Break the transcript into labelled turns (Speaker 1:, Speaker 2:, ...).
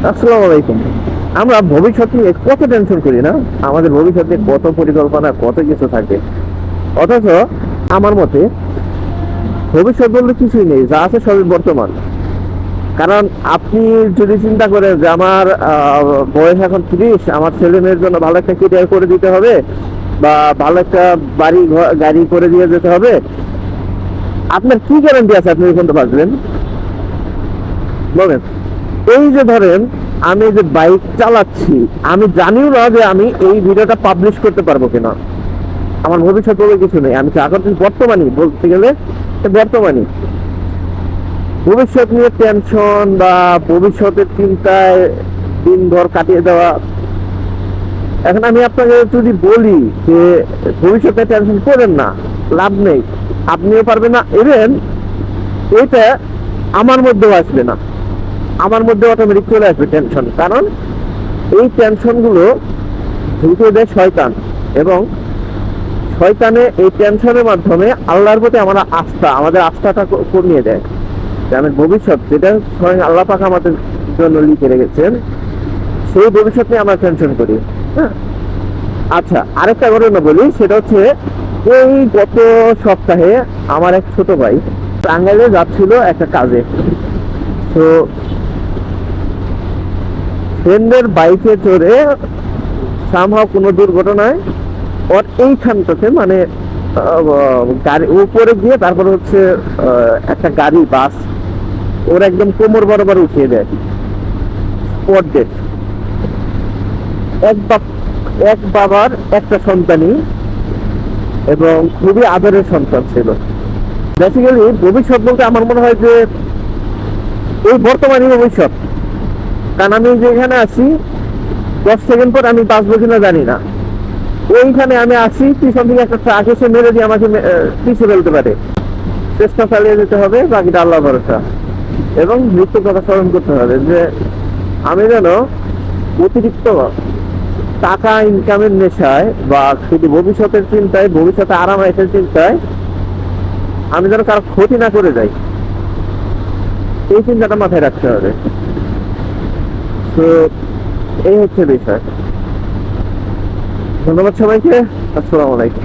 Speaker 1: আসসালামু আলাইকুম। আমরা ভবিষ্যৎ নিয়ে কত টেনশন করি না, আমাদের ভবিষ্যতে কত পরিকল্পনা, কত কিছু থাকে। অথচ আমার মতে ভবিষ্যৎ বলতে কিছুই নেই, যা আছে সবই বর্তমান। কারণ আপনি যদি চিন্তা করেন যে আমার বয়স এখন 30, আমার ছেলে মেয়ের জন্য ভালো একটা কেরিয়ার করে দিতে হবে বা ভালো একটা গাড়ি করে দিয়ে যেতে হবে, আপনার কি গ্যারান্টি আছে আপনি ওখানে বাঁচবেন? বলেন। এই যে ধরেন, আমি যে বাইক চালাচ্ছি, আমি জানিও না যে আমি এই ভিডিওটা পাবলিশ করতে পারবো কিনা। আমার ভবিষ্যৎ বলে কিছু নেই, আমি এখন বর্তমানই বলতে গেলে বর্তমানই ভবিষ্যৎ নিয়ে টেনশন বা ভবিষ্যতের চিন্তায় দিনভর কাটিয়ে দেওয়া। এখন আমি আপনাকে যদি বলি যে ভবিষ্যতে টেনশন করেন না, লাভ নেই, আপনিও পারবেন না, ইভেন এটা আমার মধ্যেও আসবে না। আমার মধ্যে অটোমেটিক চলে আসবে টেনশন, কারণ এই টেনশন গুলো ঢুকে দেয় শয়তান, এবং শয়তানে এই টেনশনের মাধ্যমে আল্লাহর প্রতি আমাদের আস্থাটা কমিয়ে দেয়। যে আমি ভবিষ্যৎ যেটা স্বয়ং আল্লাহ পাক আমাদের জন্য লিখে রেখেছেন, সেই ভবিষ্যৎ নিয়ে আমরা টেনশন করি। হ্যাঁ, আচ্ছা, আরেকটা ঘটনা বলি, সেটা হচ্ছে এই গত সপ্তাহে আমার এক ছোট ভাই টাঙ্গাইলে যাচ্ছিল একটা কাজে। তো ফ্রেন্ডের বাইকে চড়ে সামহাও কোনো দুর্ঘটনায় ওর এইখানটাতে মানে গাড়ি উপরে গিয়ে তারপর হচ্ছে একটা গাড়ি বাস ওর একদম কোমর বরাবর উঠিয়ে দেয়। Spot date. এক বাপ এক বাবার একটা সন্তানই, এবং খুবই আদরের সন্তান ছিল। বেসিক্যালি ভবিষ্যৎ বলতে আমার মনে হয় যে এই বর্তমানই ভবিষ্যৎ। কারণ আমি যেখানে আছি 10 সেকেন্ড পর আমি বাঁচবো কিনা জানি না। ওইখানে আমি আসি, পিছন থেকে একটা ট্রাক এসে মেরে দিয়ে আমাকে পিছিয়ে ফেলতে পারে। চেষ্টা চালিয়ে যেতে হবে, বাকিটা আল্লাহ ভরসা। এবং মৃত্যুর কথা স্মরণ করতে হবে যে আমি যেন অতিরিক্ত টাকা ইনকামের নেশায় বা শুধু ভবিষ্যতের চিন্তায়, ভবিষ্যতে আরাম আয়েশের চিন্তায় আমি যেন কারো ক্ষতি না করে যাই, এই চিন্তাটা মাথায় রাখতে হবে। তো এই হচ্ছে বিষয়। ধন্যবাদ সবাইকে। আসসালামু আলাইকুম।